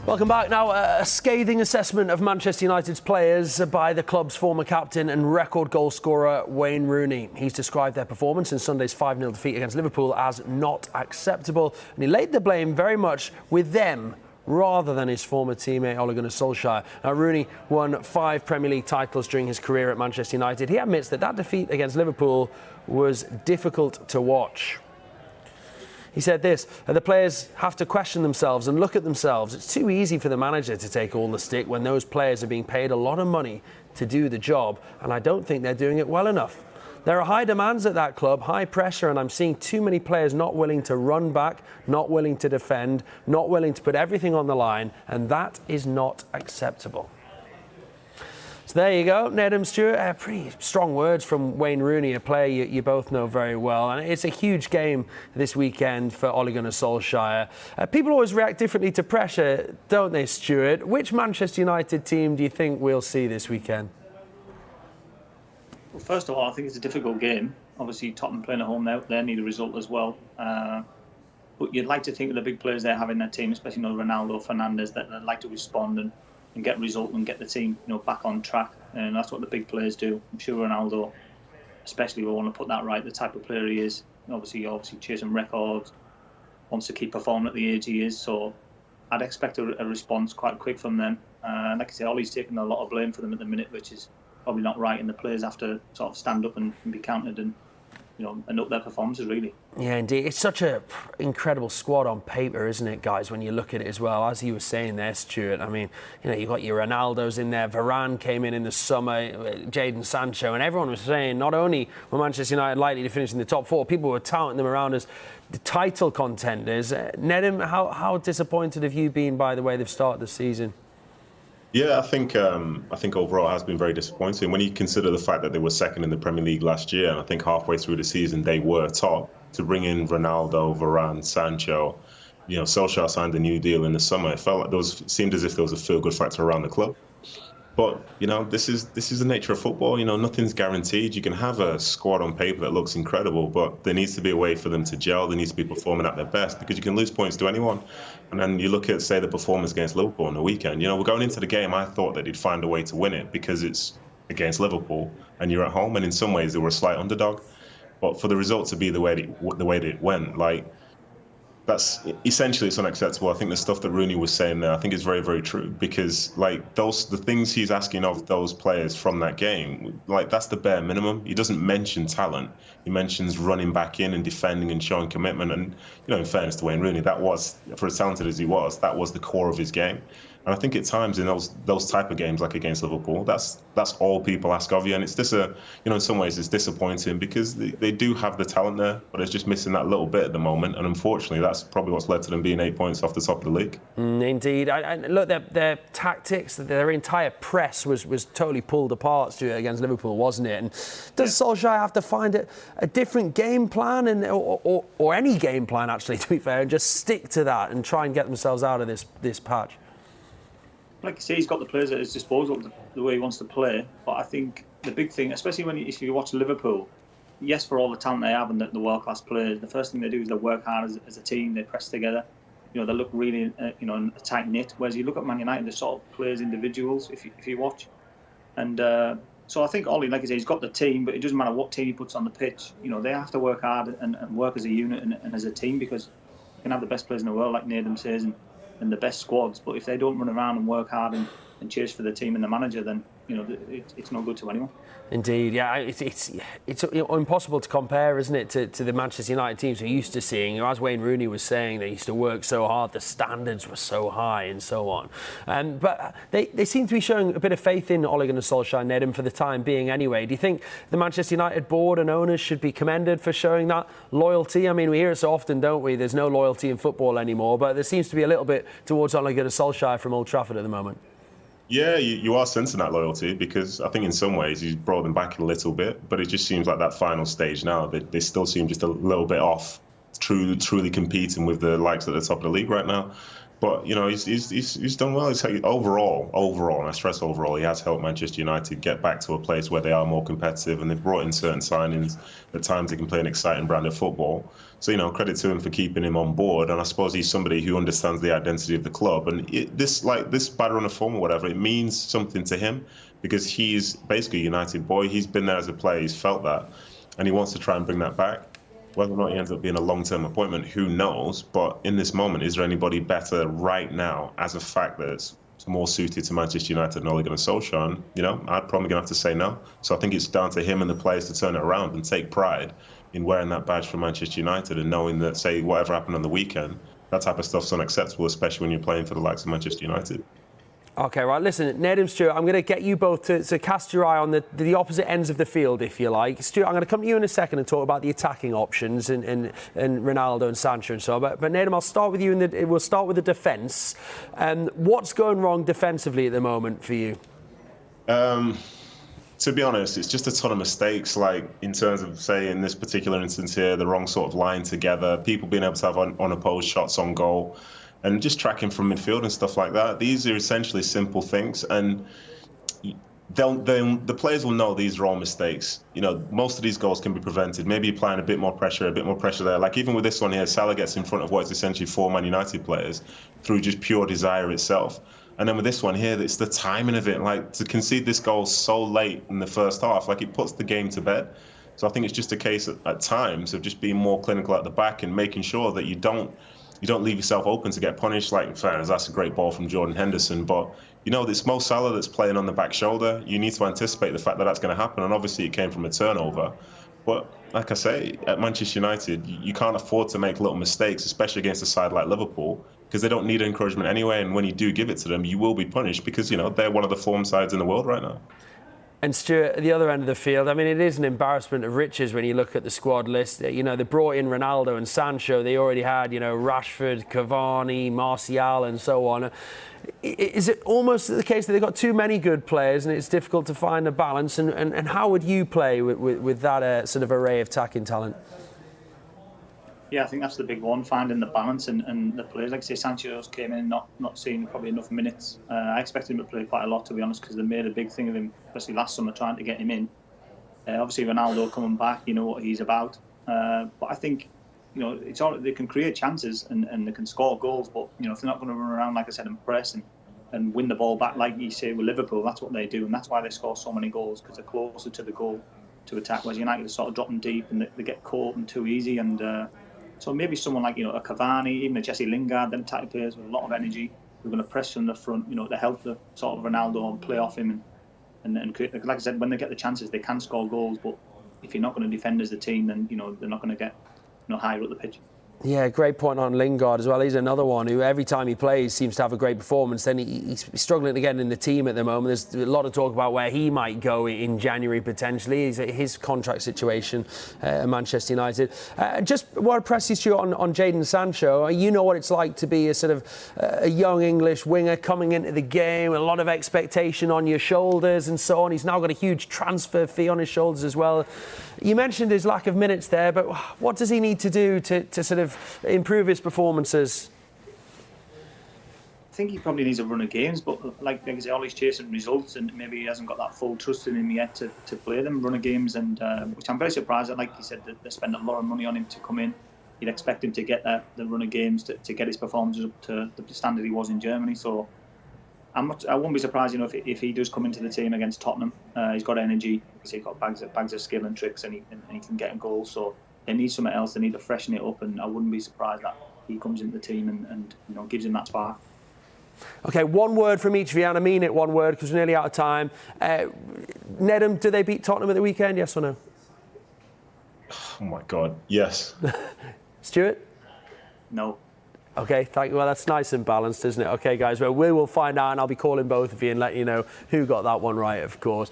Welcome back. Now, a scathing assessment of Manchester United's players by the club's former captain and record goal scorer Wayne Rooney. He's described their performance in Sunday's 5-0 defeat against Liverpool as not acceptable, and he laid the blame very much with them rather than his former teammate Ole Gunnar Solskjaer. Now, Rooney won 5 Premier League titles during his career at Manchester United. He admits that defeat against Liverpool was difficult to watch. He said this: the players have to question themselves and look at themselves. It's too easy for the manager to take all the stick when those players are being paid a lot of money to do the job, and I don't think they're doing it well enough. There are high demands at that club, high pressure, and I'm seeing too many players not willing to run back, not willing to defend, not willing to put everything on the line, and that is not acceptable. So there you go, Nedum, Stewart. Pretty strong words from Wayne Rooney, a player you both know very well. And it's a huge game this weekend for Ole Gunnar Solskjaer. People always react differently to pressure, don't they, Stewart? Which Manchester United team do you think we'll see this weekend? Well, first of all, I think it's a difficult game. Obviously, Tottenham playing at home, they need a result as well. But you'd like to think of the big players they have in their team, especially Ronaldo, Fernandes, that they'd like to respond and get a result and get the team back on track. And that's what the big players do. I'm sure Ronaldo especially will want to put that right, the type of player he is. Obviously chasing records, wants to keep performing at the age he is. So I'd expect a response quite quick from them. And like I say, Ollie's taking a lot of blame for them at the minute, which is probably not right. And the players have to sort of stand up and be counted and and up their performances, really. Yeah, indeed. It's such an incredible squad on paper, isn't it, guys, when you look at it as well? As you were saying there, Stewart, I mean, you've got your Ronaldos in there. Varane came in the summer, Jaden Sancho, and everyone was saying not only were Manchester United likely to finish in the top 4, people were touting them around as the title contenders. Nedum, how disappointed have you been by the way they've started the season? Yeah, I think overall it has been very disappointing when you consider the fact that they were second in the Premier League last year, and I think halfway through the season they were top. To bring in Ronaldo, Varane, Sancho, Solskjaer signed a new deal in the summer. It felt like seemed as if there was a feel-good factor around the club. But this is the nature of football. Nothing's guaranteed. You can have a squad on paper that looks incredible, but there needs to be a way for them to gel. They need to be performing at their best, because you can lose points to anyone. And then you look at, say, the performance against Liverpool on the weekend. We're going into the game, I thought that they'd find a way to win it because it's against Liverpool and you're at home. And in some ways, they were a slight underdog. But for the result to be the way that it went, that's essentially, it's unacceptable. I think the stuff that Rooney was saying there, I think is very, very true, because the things he's asking of those players from that game, that's the bare minimum. He doesn't mention talent. He mentions running back in and defending and showing commitment. And in fairness to Wayne Rooney, that was, for as talented as he was, that was the core of his game. And I think at times in those type of games, like against Liverpool, that's all people ask of you. And it's in some ways it's disappointing, because they do have the talent there, but it's just missing that little bit at the moment. And unfortunately, that's probably what's led to them being 8 points off the top of the league. Indeed. And look, their tactics, their entire press was totally pulled apart, Stuart, against Liverpool, wasn't it? And does Solskjaer have to find a different game plan, or any game plan, actually, to be fair, and just stick to that and try and get themselves out of this patch? Like you say, he's got the players at his disposal the way he wants to play. But I think the big thing, especially if you watch Liverpool, yes, for all the talent they have and the world-class players, the first thing they do is they work hard as a team. They press together. They look really, tight-knit. Whereas you look at Man United, they sort of play as individuals, if you watch. And so I think Ollie, like I say, he's got the team, but it doesn't matter what team he puts on the pitch. They have to work hard and work as a unit and as a team, because you can have the best players in the world, like Nedum says, and the best squads, but if they don't run around and work hard and cheers for the team and the manager, then it's no good to anyone. Indeed, yeah, it's impossible to compare, isn't it, to the Manchester United teams we're used to seeing. As Wayne Rooney was saying, they used to work so hard, the standards were so high and so on. But they seem to be showing a bit of faith in Ole Gunnar Solskjaer and Nedum for the time being anyway. Do you think the Manchester United board and owners should be commended for showing that loyalty? I mean, we hear it so often, don't we? There's no loyalty in football anymore, but there seems to be a little bit towards Ole Gunnar Solskjaer from Old Trafford at the moment. Yeah, you are sensing that loyalty, because I think in some ways he's brought them back a little bit, but it just seems like that final stage now, they still seem just a little bit off, truly competing with the likes at the top of the league right now. But he's done well. Overall, and I stress overall, he has helped Manchester United get back to a place where they are more competitive, and they've brought in certain signings. At times, they can play an exciting brand of football. So credit to him for keeping him on board. And I suppose he's somebody who understands the identity of the club. And this bad run of form or whatever, it means something to him because he's basically a United boy. He's been there as a player. He's felt that, and he wants to try and bring that back. Whether or not he ends up being a long-term appointment, who knows? But in this moment, is there anybody better right now as a fact that it's more suited to Manchester United than Ole Gunnar Solskjaer? And, I'd probably going to have to say no. So I think it's down to him and the players to turn it around and take pride in wearing that badge for Manchester United and knowing that, say, whatever happened on the weekend, that type of stuff's unacceptable, especially when you're playing for the likes of Manchester United. OK, right, listen, Nedum, Stewart, I'm going to get you both to cast your eye on the opposite ends of the field, if you like. Stewart, I'm going to come to you in a second and talk about the attacking options and Ronaldo and Sancho and so on. But Nedum, I'll start with you, we'll start with the defence. What's going wrong defensively at the moment for you? To be honest, it's just a ton of mistakes, like in terms of, say, in this particular instance here, the wrong sort of line together, people being able to have unopposed shots on goal, and just tracking from midfield and stuff like that. These are essentially simple things, and the players will know these are all mistakes. Most of these goals can be prevented. Maybe applying a bit more pressure there. Like even with this one here, Salah gets in front of what is essentially 4 Man United players through just pure desire itself. And then with this one here, it's the timing of it. Like to concede this goal so late in the first half, like it puts the game to bed. So I think it's just a case at times of just being more clinical at the back and making sure that you don't leave yourself open to get punished. Like, that's a great ball from Jordan Henderson. But, it's Mo Salah that's playing on the back shoulder. You need to anticipate the fact that that's going to happen. And obviously it came from a turnover. But like I say, at Manchester United, you can't afford to make little mistakes, especially against a side like Liverpool, because they don't need encouragement anyway. And when you do give it to them, you will be punished because, they're one of the form sides in the world right now. And Stewart, at the other end of the field, I mean, it is an embarrassment of riches when you look at the squad list. They brought in Ronaldo and Sancho. They already had, Rashford, Cavani, Martial, and so on. Is it almost the case that they've got too many good players and it's difficult to find a balance? And how would you play with that sort of array of attacking talent? Yeah, I think that's the big one, finding the balance and the players. Like I say, Sancho came in not seeing probably enough minutes. I expected him to play quite a lot, to be honest, because they made a big thing of him, especially last summer, trying to get him in. Obviously, Ronaldo coming back, you know what he's about. But I think, it's all, they can create chances and they can score goals, but, if they're not going to run around, like I said, and press and win the ball back, like you say with Liverpool, that's what they do. And that's why they score so many goals, because they're closer to the goal to attack, whereas United are sort of dropping deep and they get caught and too easy. And so maybe someone like, a Cavani, even a Jesse Lingard, them type of players with a lot of energy, who are going to press from the front, to help the sort of Ronaldo and play off him. And create, like I said, when they get the chances, they can score goals. But if you're not going to defend as a team, then, they're not going to get higher up the pitch. Yeah, great point on Lingard as well. He's another one who every time he plays seems to have a great performance. Then he's struggling to get in the team at the moment. There's a lot of talk about where he might go in January potentially. His contract situation at Manchester United. Just want to press you on Jaden Sancho. You know what it's like to be a sort of a young English winger coming into the game, a lot of expectation on your shoulders and so on. He's now got a huge transfer fee on his shoulders as well. You mentioned his lack of minutes there, but what does he need to do to sort of improve his performances? I think he probably needs a run of games, but like I say, Ollie's chasing results, and maybe he hasn't got that full trust in him yet to play them run of games, and which I'm very surprised at. Like you said, they spent a lot of money on him to come in. You'd expect him to get the run of games to get his performances up to the standard he was in Germany. So I won't be surprised, if he does come into the team against Tottenham. He's got energy, he's got bags of skill and tricks, and he can get a goal. So they need something else. They need to freshen it up, and I wouldn't be surprised that he comes into the team and gives him that spark. OK, one word from each of you, and I mean it, one word, because we're nearly out of time. Nedum, do they beat Tottenham at the weekend, yes or no? Oh, my God, yes. Stuart? No. OK, thank you. Well, that's nice and balanced, isn't it? OK, guys, well, we will find out, and I'll be calling both of you and let you know who got that one right, of course.